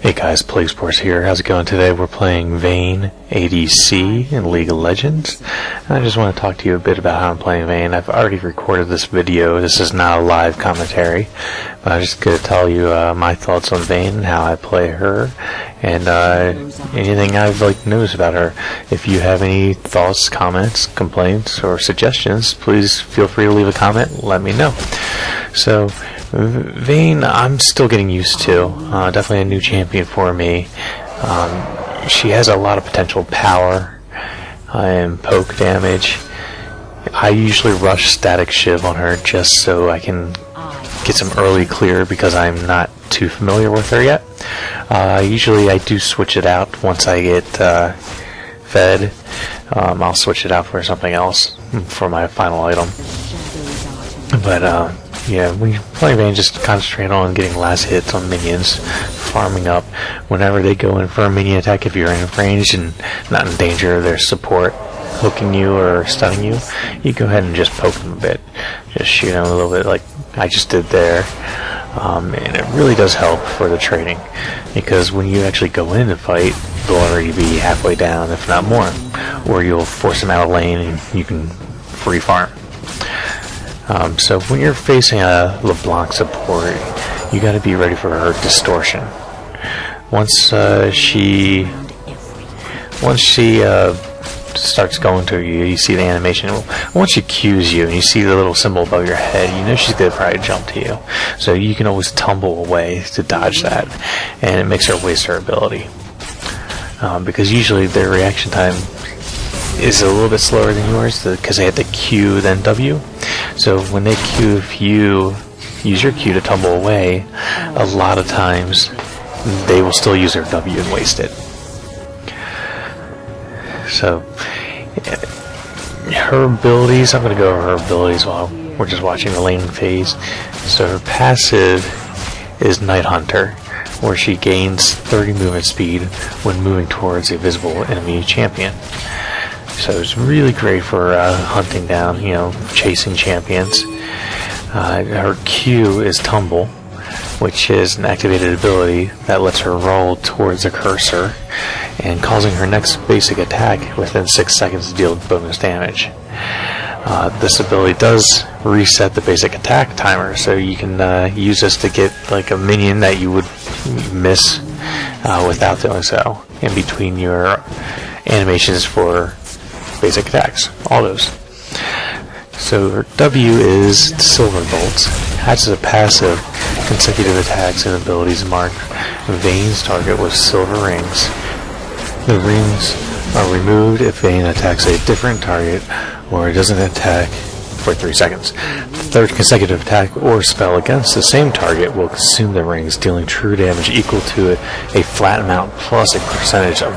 Hey guys, Plague Sports here. How's it going today? We're playing Vayne ADC in League of Legends. And I just want to talk to you a bit about how I'm playing Vayne. I've already recorded this video. This is not a live commentary. But I'm just going to tell you my thoughts on Vayne and how I play her. And anything I've noticed about her. If you have any thoughts, comments, complaints, or suggestions, please feel free to leave a comment. Let me know. So, Vayne, I'm still getting used to. Definitely a new champion for me. She has a lot of potential power and poke damage. I usually rush Static Shiv on her just so I can get some early clear because I'm not too familiar with her yet. Usually I do switch it out once I get fed. I'll switch it out for something else for my final item. But yeah, we play Vayne, just concentrate on getting last hits on minions, farming up. Whenever they go in for a minion attack, if you're in range and not in danger of their support hooking you or stunning you, you go ahead and just poke them a bit. Just shoot them a little bit like I just did there. And it really does help for the trading, because when you actually go in and fight, they'll already be halfway down, if not more. Or you'll force them out of lane and you can free farm. So when you're facing a LeBlanc support, you got to be ready for her distortion. Once she starts going to you, you see the animation. Once she cues you and you see the little symbol above your head, you know she's going to probably jump to you. So you can always tumble away to dodge that, and it makes her waste her ability. Because usually their reaction time is a little bit slower than yours because they have to Q then W. So when they Q, if you use your Q to tumble away, a lot of times they will still use their W and waste it. So her abilities, I'm going to go over her abilities while we're just watching the lane phase. So her passive is Night Hunter, where she gains 30 movement speed when moving towards a visible enemy champion. So it's really great for hunting down, chasing champions. Her Q is Tumble, which is an activated ability that lets her roll towards a cursor and causing her next basic attack within 6 seconds to deal bonus damage. This ability does reset the basic attack timer, so you can use this to get like a minion that you would miss without doing so in between your animations for basic attacks, all those. So her W is Silver Bolts. Acts as a passive, consecutive attacks and abilities mark Vayne's target with silver rings. The rings are removed if Vayne attacks a different target or it doesn't attack for 3 seconds. The third consecutive attack or spell against the same target will consume the rings, dealing true damage equal to a flat amount plus a percentage of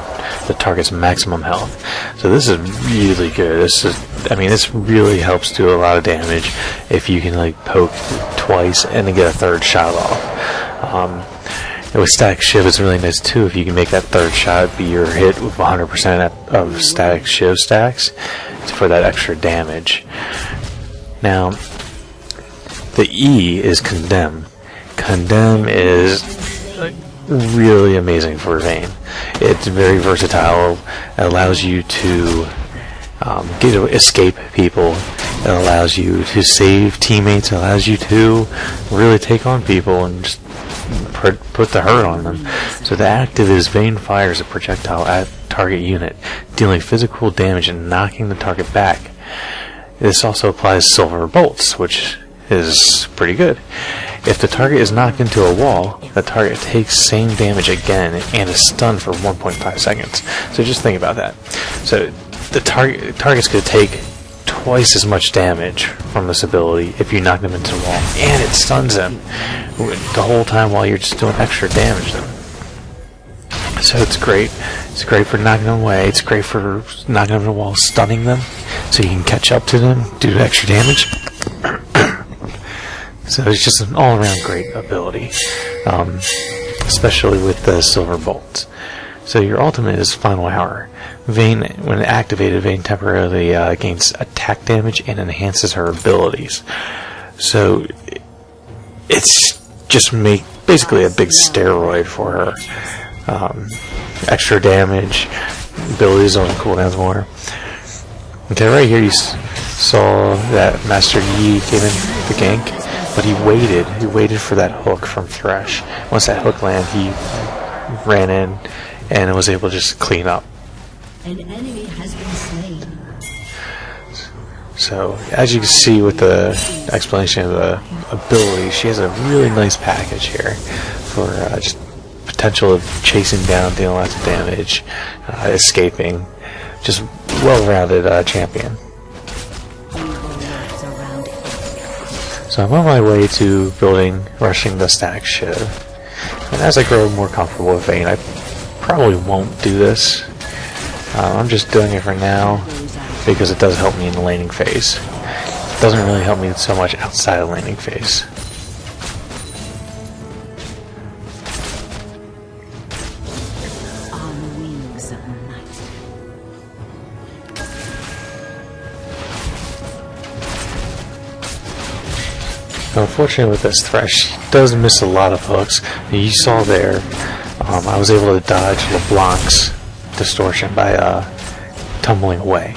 the target's maximum health. So this is really good. This really helps do a lot of damage if you can poke twice and then get a third shot off. With Static Shiv, it's really nice too if you can make that third shot be your hit with 100% of Static Shiv stacks for that extra damage. Now, the E is Condemn. Condemn is really amazing for Vayne. It's very versatile. It allows you to escape people. It allows you to save teammates. It allows you to really take on people and just put the hurt on them. So the active is Vayne fires a projectile at target unit, dealing physical damage and knocking the target back. This also applies Silver Bolts, which is pretty good. If the target is knocked into a wall, the target takes same damage again and is stunned for 1.5 seconds. So just think about that. So the target's going to take twice as much damage from this ability if you knock them into the wall, and it stuns them the whole time while you're just doing extra damage to them. So it's great. It's great for knocking them away. It's great for knocking them into the wall, stunning them, so you can catch up to them, do extra damage. So it's just an all-around great ability, especially with the Silver Bolts. So your ultimate is Final Hour. Vayne, when activated, Vayne temporarily gains attack damage and enhances her abilities. So it's just basically a big steroid for her. Extra damage, abilities on cooldowns more. Okay, right here you saw that Master Yi came in the gank, but he waited for that hook from Thresh. Once that hook landed, he ran in and was able to just clean up. An enemy has been slain. So, as you can see with the explanation of the ability, she has a really nice package here for just potential of chasing down, dealing lots of damage, escaping. Just well-rounded champion. So I'm on my way to rushing the static shiv. And as I grow more comfortable with Vayne, I probably won't do this. I'm just doing it for now because it does help me in the laning phase. It doesn't really help me so much outside of laning phase. Unfortunately with this Thresh, he does miss a lot of hooks. You saw there, I was able to dodge LeBlanc's distortion by tumbling away.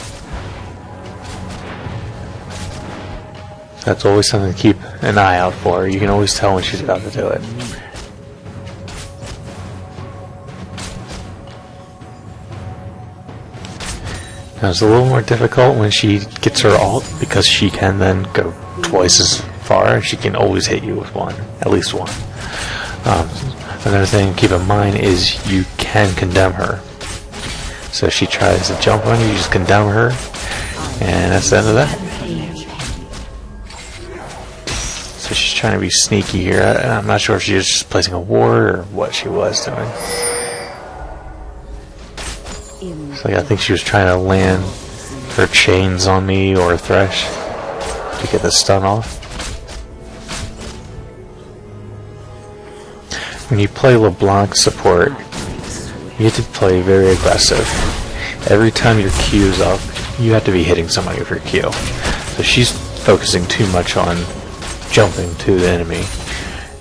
That's always something to keep an eye out for. You can always tell when she's about to do it. Now it's a little more difficult when she gets her ult because she can then go twice as far. She can always hit you with one, at least one. Another thing to keep in mind is you can condemn her. So if she tries to jump on you, you just condemn her, and that's the end of that. So she's trying to be sneaky here. I'm not sure if she was just placing a ward or what she was doing. So I think she was trying to land her chains on me or Thresh to get the stun off. When you play LeBlanc support, you have to play very aggressive. Every time your Q is up, you have to be hitting somebody with your Q. So she's focusing too much on jumping to the enemy,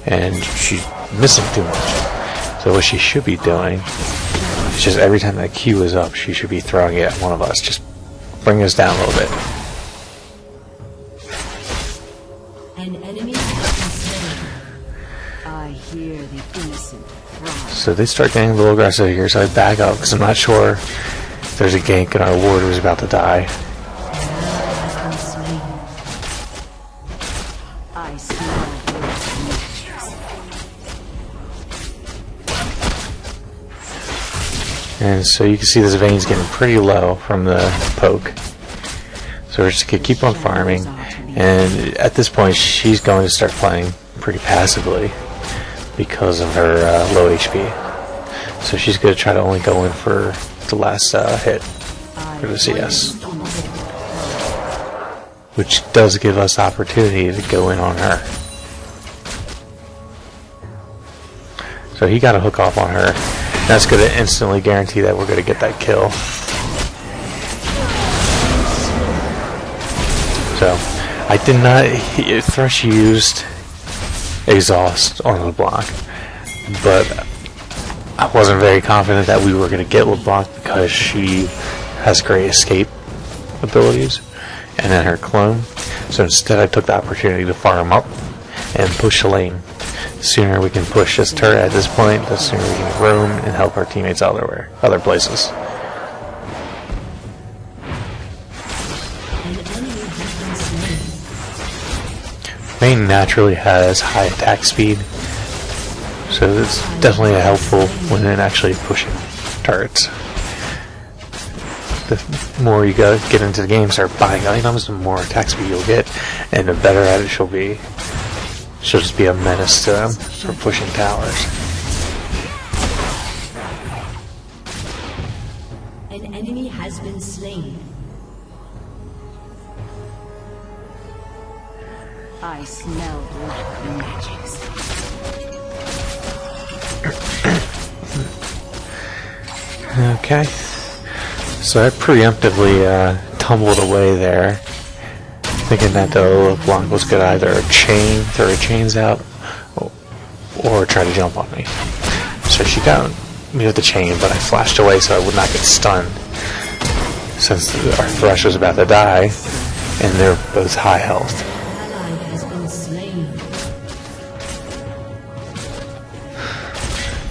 and she's missing too much. So what she should be doing is just every time that Q is up, she should be throwing it at one of us. Just bring us down a little bit. An enemy has been slain. I hear the innocent cry. So they start getting a little aggressive here, so I back up because I'm not sure if there's a gank and our ward is about to die. I smell And so you can see this Vayne's getting pretty low from the poke. So we're just going to keep on farming. And at this point, she's going to start playing pretty passively because of her low HP. So she's going to try to only go in for the last hit for the CS. Which does give us opportunity to go in on her. So he got a hook off on her. That's going to instantly guarantee that we're going to get that kill. So, I did not... Thresh used exhaust on LeBlanc, but I wasn't very confident that we were going to get LeBlanc because she has great escape abilities, and then her clone. So instead I took the opportunity to farm up and push the lane. The sooner we can push this turret at this point, the sooner we can roam and help our teammates other places. Vayne naturally has high attack speed, so it's definitely helpful when actually pushing turrets. The more you get into the game, start buying items, the more attack speed you'll get, and the better at it she'll be. She'll just be a menace to them for pushing towers. An enemy has been slain. I smell black magics. Okay. So I preemptively tumbled away there, thinking that the LeBlanc was good either throw her chains out, or try to jump on me. So she got me with the chain, but I flashed away so I would not get stunned, since our Thresh was about to die, and they're both high health.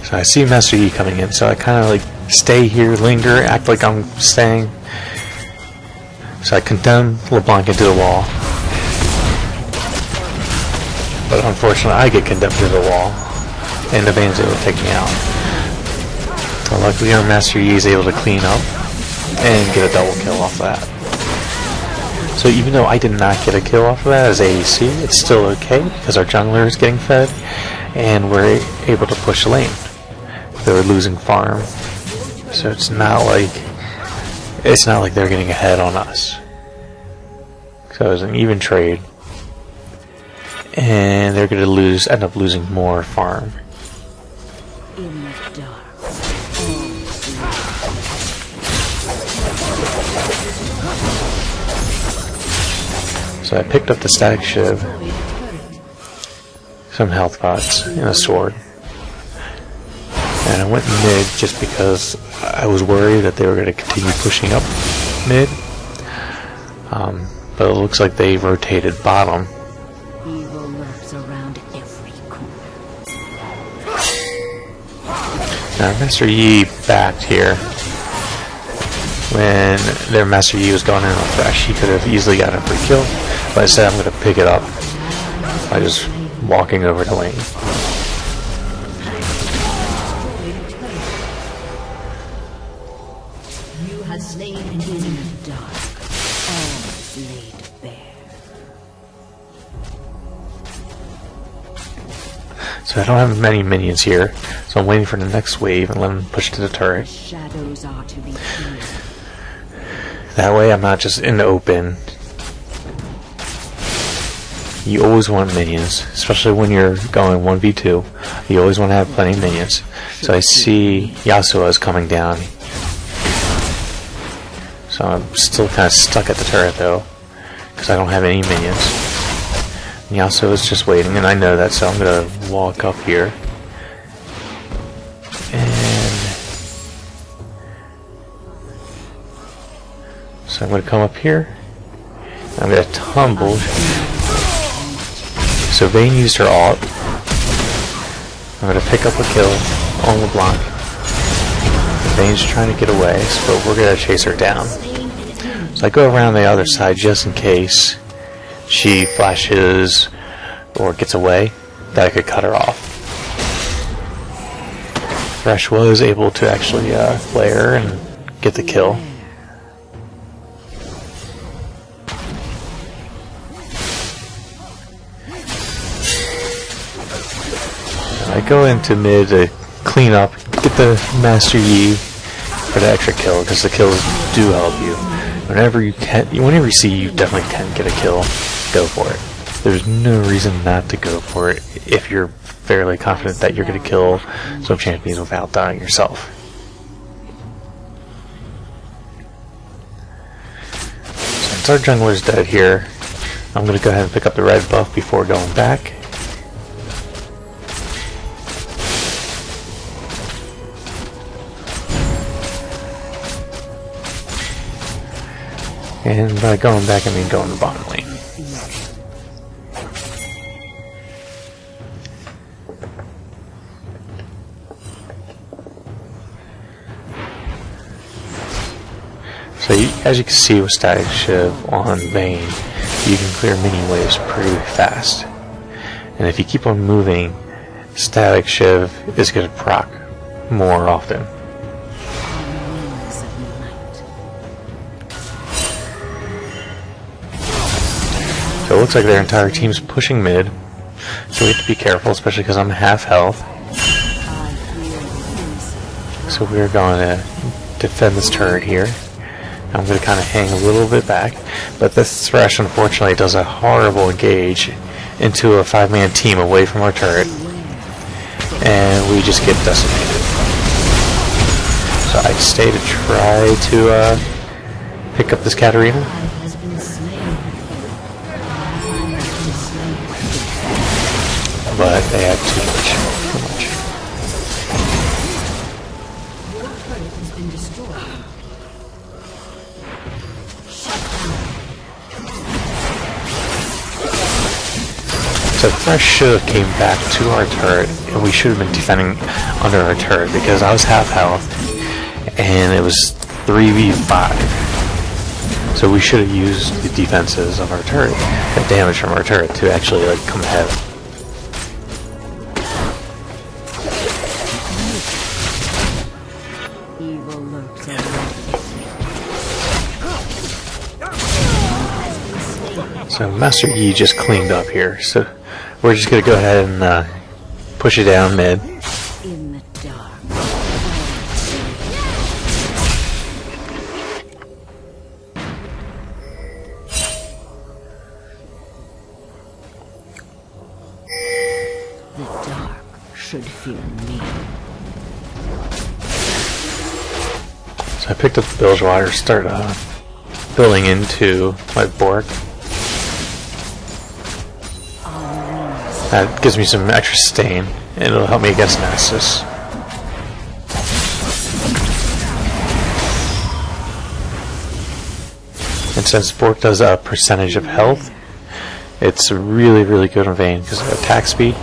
So I see Master Yi coming in, so I kind of like stay here, linger, act like I'm staying. So I condemn LeBlanc into the wall. But unfortunately I get condemned to the wall, and the Vayne's able to take me out. So luckily our Master Yi is able to clean up and get a double kill off that. So even though I did not get a kill off of that as ADC, it's still okay because our jungler is getting fed and we're able to push lane. They were losing farm, so it's not like they're getting ahead on us. So it was an even trade, and they're going to end up losing more farm. In the dark. So I picked up the static shiv, some health pots, and a sword. And I went mid just because I was worried that they were going to continue pushing up mid. But it looks like they rotated bottom. Evil lurks around every corner. Now Master Yi backed here. When their Master Yi was going in on Thresh, he could have easily gotten a free kill. But instead I'm going to pick it up by just walking over to lane. Slain and in the dark, all laid bare. So I don't have many minions here, so I'm waiting for the next wave and let them push to the turret. Shadows are to be feared. That way I'm not just in the open. You always want minions, especially when you're going 1v2. You always want to have plenty of minions. So I see Yasuo is coming down. So I'm still kind of stuck at the turret though, because I don't have any minions. And Yasuo is just waiting, and I know that, so I'm going to walk up here. And so I'm going to come up here. I'm going to tumble. So Vayne used her ult. I'm going to pick up a kill on LeBlanc. Vayne's trying to get away, so we're going to chase her down. So I go around the other side just in case she flashes or gets away, that I could cut her off. Thresh was able to actually play her and get the kill. I go into mid to clean up, get the Master Yi for the extra kill, because the kills do help you. Whenever you see you definitely can get a kill, go for it. There's no reason not to go for it if you're fairly confident that you're going to kill some champions without dying yourself. Since our jungler's dead here, I'm going to go ahead and pick up the red buff before going back. And by going back, I mean going to bottom lane. So as you can see with Static Shiv on Vayne, you can clear mini waves pretty fast. And if you keep on moving, Static Shiv is going to proc more often. So it looks like their entire team's pushing mid, so we have to be careful, especially because I'm half health. So we're going to defend this turret here. I'm going to kind of hang a little bit back, but this Thresh unfortunately does a horrible engage into a 5-man team away from our turret, and we just get decimated. So I stay to try to pick up this Katarina. But they have too much. been destroyed. So Thresh should have came back to our turret, and we should have been defending under our turret because I was half health, and it was 3v5. So we should have used the defenses of our turret, the damage from our turret, to actually like come ahead. Evil lurks around. So Master Yi just cleaned up here, so we're just gonna go ahead and push it down mid. In the dark. The dark should fear me. So I picked up the Bilgewater, start building into my Bork. That gives me some extra stain, and it'll help me against Nasus. And since Bork does a percentage of health, it's really, really good on Vayne because of attack speed.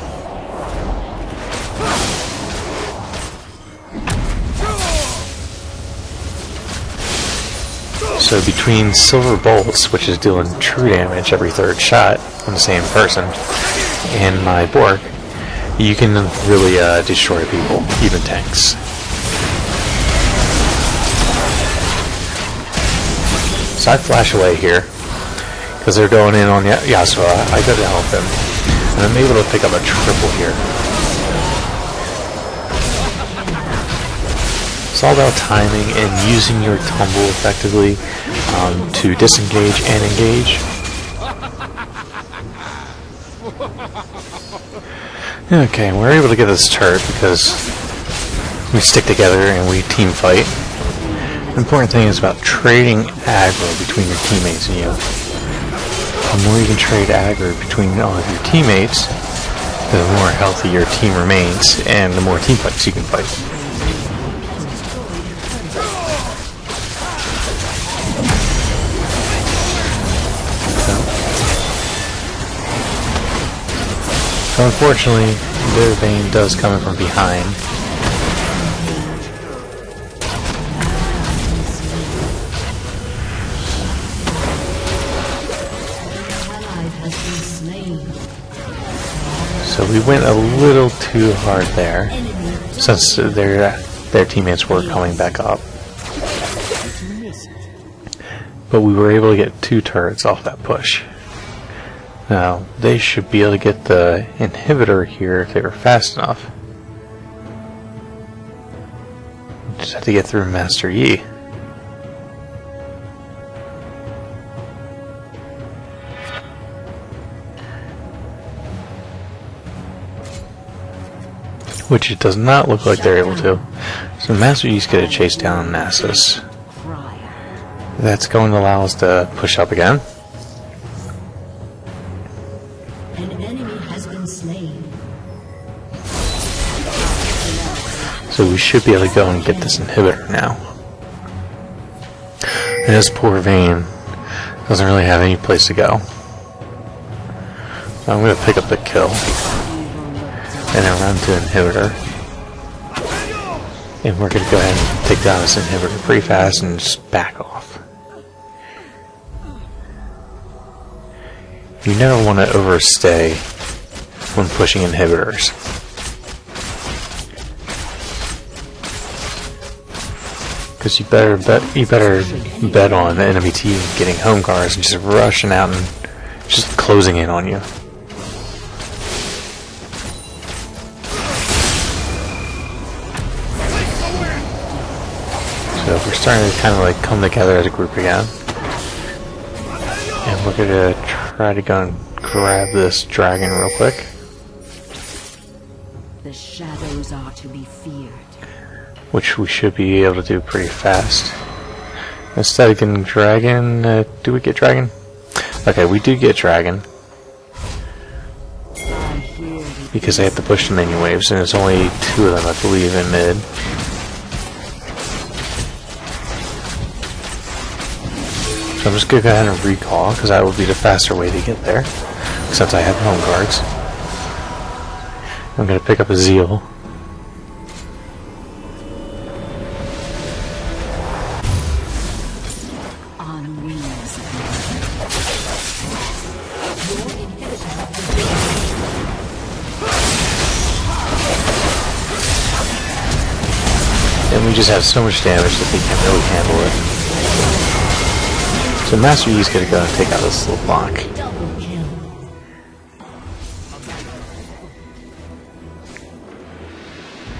So between Silver Bolts, which is doing true damage every third shot on the same person, and my Bork, you can really destroy people, even tanks. So I flash away here, because they're going in on Yasuo. I go to help him, and I'm able to pick up a triple here. It's all about timing and using your tumble effectively to disengage and engage. Okay, we're able to get this turret because we stick together and we team fight. The important thing is about trading aggro between your teammates and you. The more you can trade aggro between all of your teammates, the more healthy your team remains and the more team fights you can fight. So unfortunately, their Vayne does come in from behind. So we went a little too hard there, since their teammates were coming back up. But we were able to get 2 turrets off that push. Now, they should be able to get the inhibitor here if they were fast enough. Just have to get through Master Yi. Which it does not look like they're able to. So Master Yi's going to chase down Nasus. That's going to allow us to push up again. So we should be able to go and get this inhibitor now. And this poor Vayne doesn't really have any place to go. So I'm going to pick up the kill. And then run to inhibitor. And we're going to go ahead and take down this inhibitor pretty fast and just back off. You never want to overstay when pushing inhibitors. Because you better bet on the enemy team getting home guards and just rushing out and just closing in on you. So we're starting to kind of like come together as a group again, and we're gonna try to go and grab this dragon real quick. The shadows are to be feared. Which we should be able to do pretty fast. Instead of getting dragon, do we get dragon? Okay, we do get dragon. Because I have to push the minion waves, and there's only 2 of them, I believe, in mid. So I'm just going to go ahead and recall, because that would be the faster way to get there, since I have home guards. I'm going to pick up a Zeal. On wings. And we just have so much damage that they can't really handle it. So Master Yi's going to go and take out this little block.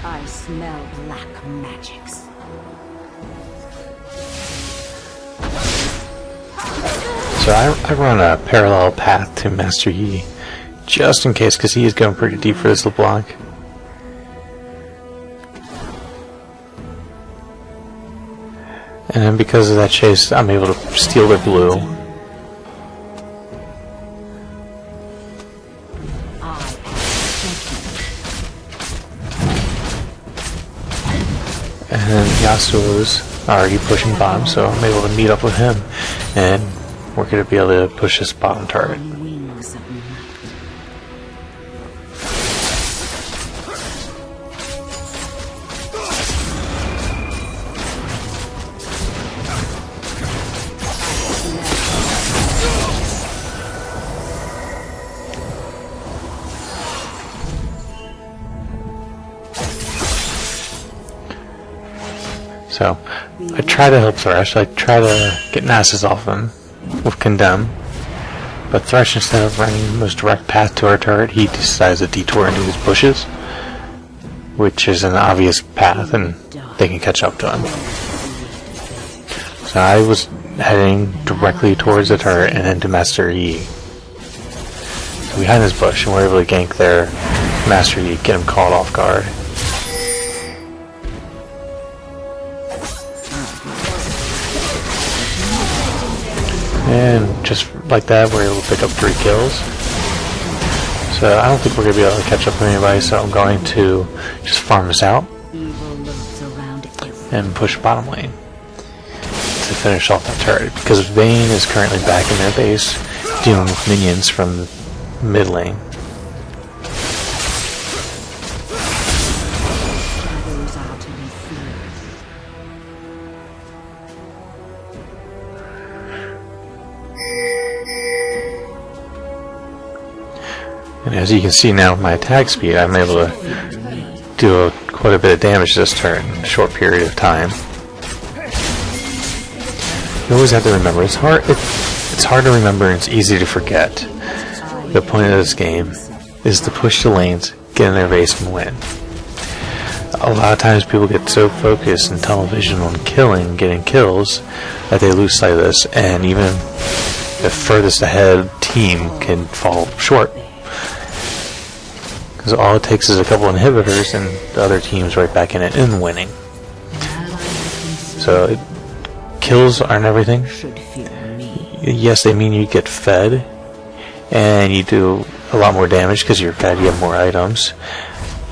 I smell black magics. So I run a parallel path to Master Yi, just in case, because he is going pretty deep for this little block. And then because of that chase, I'm able to steal their blue. And then Yasuo's already pushing bottom, so I'm able to meet up with him. And we're going to be able to push this bottom target. Wings of night. So I try to help Thresh. I try to get Nasus off him with Condemn. But Thresh, instead of running the most direct path to our turret, he decides to detour into his bushes, which is an obvious path, and they can catch up to him. So I was heading directly towards the turret and into Master Yi. So behind this bush, and we're able to gank their Master Yi, get him caught off guard. And just like that, we're able to pick up 3 kills. So I don't think we're going to be able to catch up with anybody, so I'm going to just farm this out and push bottom lane to finish off that turret. Because Vayne is currently back in their base, dealing with minions from mid lane. And as you can see now with my attack speed, I'm able to do quite a bit of damage this turn in a short period of time. You always have to remember, it's hard to remember and it's easy to forget. The point of this game is to push the lanes, get in their base and win. A lot of times people get so focused in tunnel vision on getting kills, that they lose sight of this, and even the furthest ahead team can fall short. Because all it takes is a couple inhibitors and the other team's right back in it and winning. So kills aren't everything. Yes, they mean you get fed and you do a lot more damage because you're fed, you have more items.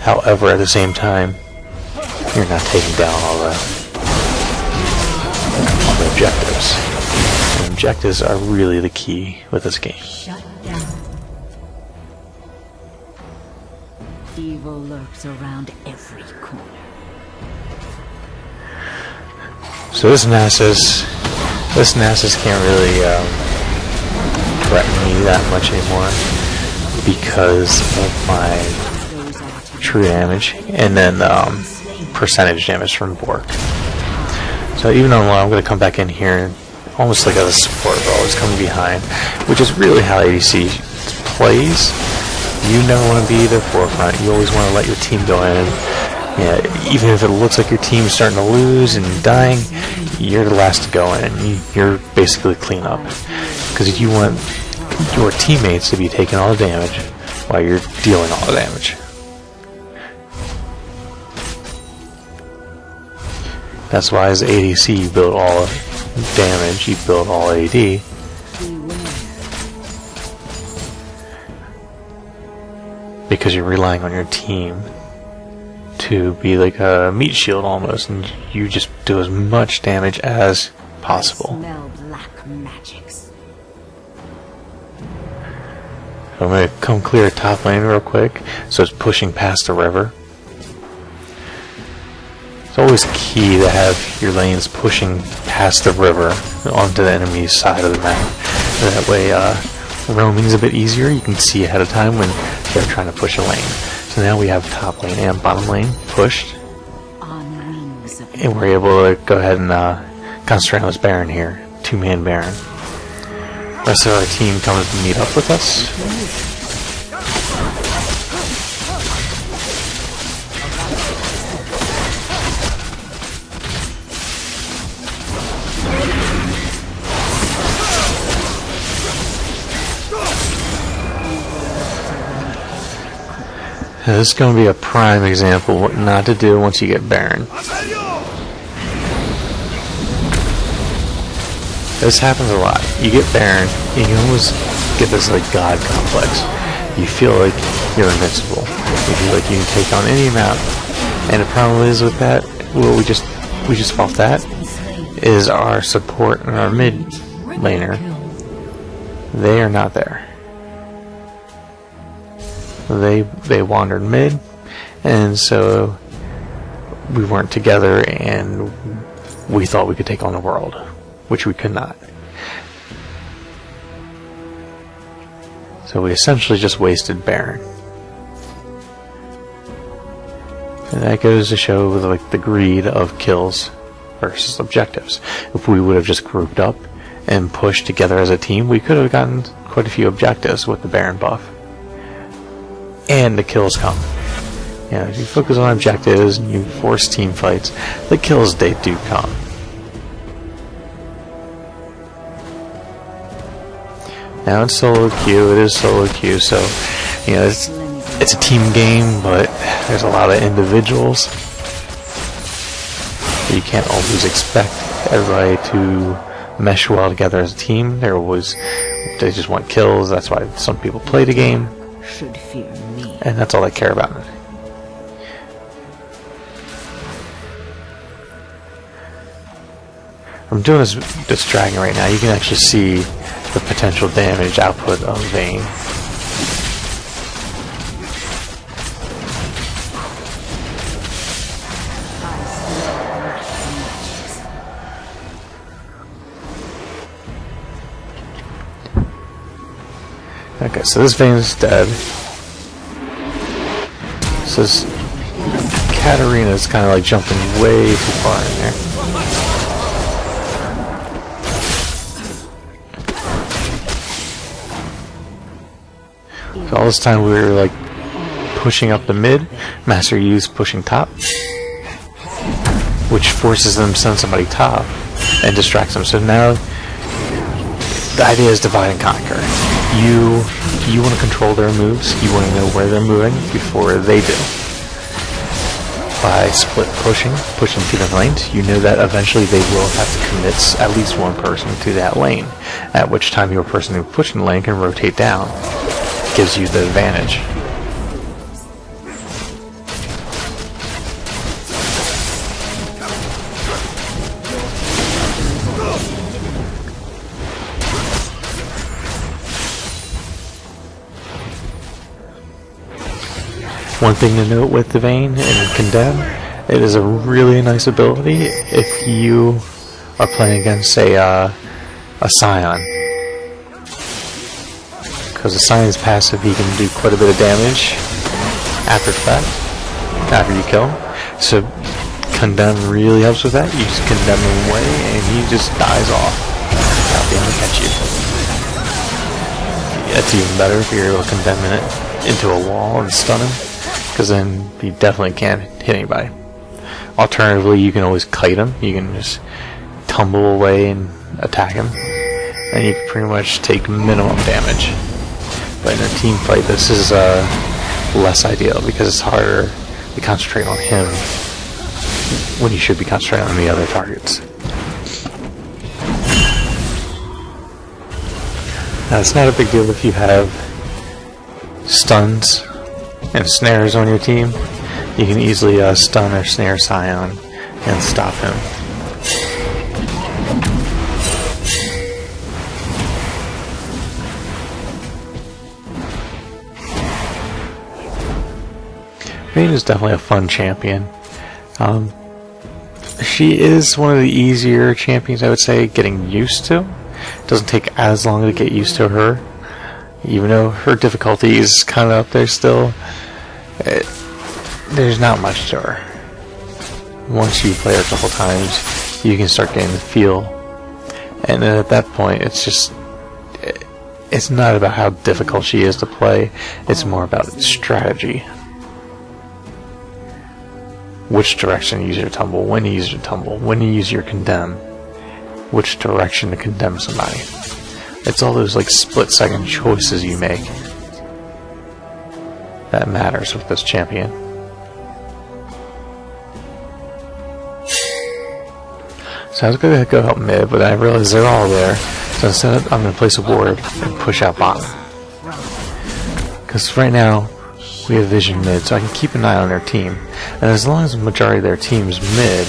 However, at the same time, you're not taking down all the objectives. And objectives are really the key with this game. Evil lurks around every corner. So this Nasus can't really threaten me that much anymore because of my true damage and then percentage damage from Bork. So even though I'm going to come back in here almost like as a support role, just coming behind, which is really how ADC plays. You never want to be the forefront. You always want to let your team go in. Yeah, even if it looks like your team's starting to lose and dying, you're the last to go in. You're basically clean up. Because you want your teammates to be taking all the damage while you're dealing all the damage. That's why as ADC you build all damage, you build all AD. Because you're relying on your team to be like a meat shield almost, and you just do as much damage as possible. I smell black magic. I'm going to come clear top lane real quick, so it's pushing past the river. It's always key to have your lanes pushing past the river onto the enemy's side of the map. And that way, roaming's a bit easier. You can see ahead of time when they're trying to push a lane. So now we have top lane and bottom lane pushed. And we're able to go ahead and concentrate on this Baron here. 2-man Baron. Rest of our team comes to meet up with us. Now, this is going to be a prime example of what not to do once you get Baron. This happens a lot. You get Baron, and you almost get this like god complex. You feel like you're invincible. You feel like you can take on any map. And the problem is with that, what we just fought that, is our support and our mid laner. They are not there. They wandered mid, and so we weren't together, and we thought we could take on the world, which we could not. So we essentially just wasted Baron. And that goes to show like the greed of kills versus objectives. If we would have just grouped up and pushed together as a team, we could have gotten quite a few objectives with the Baron buff. And the kills come. You know, if you focus on objectives and you force team fights, the kills, they do come. Now it's solo queue, it is solo queue, so you know it's a team game, but there's a lot of individuals. You can't always expect everybody to mesh well together as a team. They just want kills. That's why some people play the game. Should fear me. And that's all I care about. I'm doing this dragon right now. You can actually see the potential damage output of Vayne. Okay, so this Vayne's dead. So this Katarina's kind of like jumping way too far in there. So all this time we were like pushing up the mid, Master Yi's pushing top, which forces them to send somebody top and distracts them. So now the idea is divide and conquer. You want to control their moves, you want to know where they're moving before they do. By split pushing to the lanes, you know that eventually they will have to commit at least one person to that lane, at which time your person who pushing the lane can rotate down. Gives you the advantage. One thing to note with the Vayne and Condemn, it is a really nice ability if you are playing against, say, a Scion. Because the Scion's passive, he can do quite a bit of damage after the fact, after you kill him. So Condemn really helps with that. You just condemn him away and he just dies off without being able to catch you. It's even better if you're able to condemn it into a wall and stun him, because then he definitely can't hit anybody. Alternatively, you can always kite him. You can just tumble away and attack him, and you can pretty much take minimum damage. But in a team fight, this is less ideal because it's harder to concentrate on him when you should be concentrating on the other targets. Now, it's not a big deal if you have stuns and snares on your team. You can easily stun or snare Scion and stop him. Vayne is definitely a fun champion. She is one of the easier champions, I would say, getting used to. It doesn't take as long to get used to her, even though her difficulty is kind of up there still. There's not much to her. Once you play her a couple times, you can start getting the feel, and then at that point, it's not about how difficult she is to play. It's more about strategy. Which direction to use your tumble, when to use your tumble, when to use your condemn, which direction to condemn somebody. It's all those like split-second choices you make that matters with this champion. So I was going to go help mid, but I realized they're all there. So instead, I'm going to place a ward and push out bottom. Because right now, we have vision mid, so I can keep an eye on their team. And as long as the majority of their team is mid,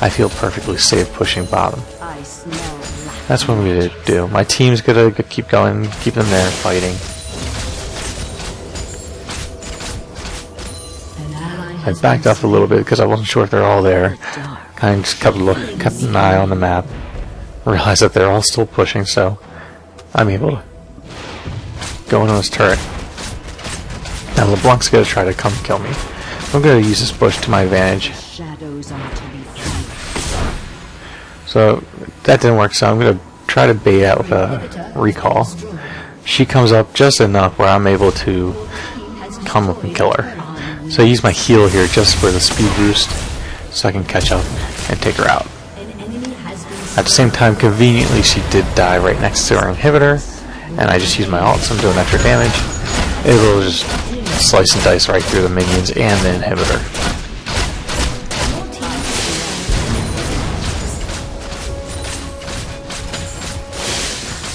I feel perfectly safe pushing bottom. That's what I'm going to do. My team's going to keep going, keep them there fighting. I backed off a little bit because I wasn't sure if they're all there. Kind of just kept an eye on the map. Realized that they're all still pushing, so I'm able to go in on this turret. Now LeBlanc's going to try to come kill me. I'm going to use this bush to my advantage. So that didn't work, so I'm going to try to bait out with a recall. She comes up just enough where I'm able to come up and kill her. So I use my heal here just for the speed boost, so I can catch up and take her out. At the same time, conveniently, she did die right next to her inhibitor, and I just used my ult, so I'm doing extra damage. It will just slice and dice right through the minions and the inhibitor.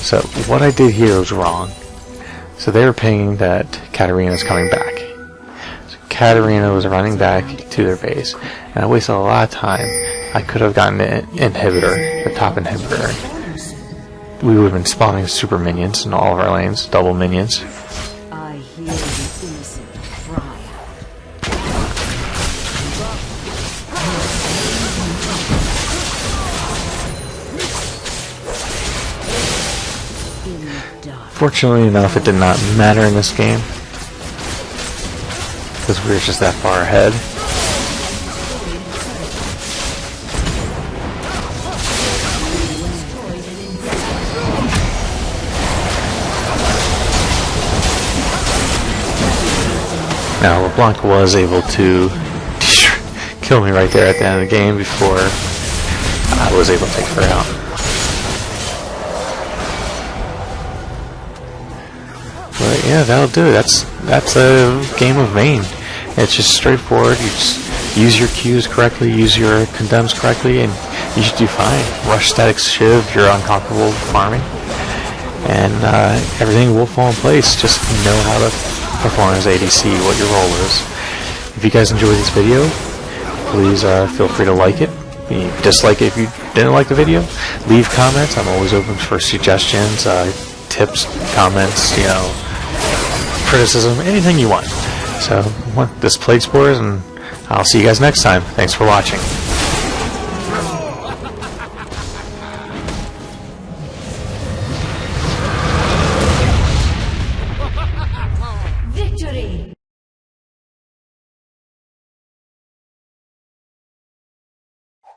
So what I did here was wrong. So they were pinging that Katarina's coming back. So Katarina was running back to their base, and I wasted a lot of time. I could have gotten the inhibitor, the top inhibitor. We would have been spawning super minions in all of our lanes, double minions. I hear the innocent cry. Fortunately enough, it did not matter in this game, because we were just that far ahead. Now LeBlanc was able to kill me right there at the end of the game before I was able to take her out. But yeah, that'll do it. That's a game of Vayne. It's just straightforward. You just use your Qs correctly, use your condemns correctly, and you should do fine. Rush static shiv if you're uncomfortable farming, and everything will fall in place. Just know how to perform as ADC, what your role is. If you guys enjoyed this video, please feel free to like it. Dislike it if you didn't like the video. Leave comments. I'm always open for suggestions, tips, comments, criticism, anything you want. So, this Plague Spores, and I'll see you guys next time. Thanks for watching.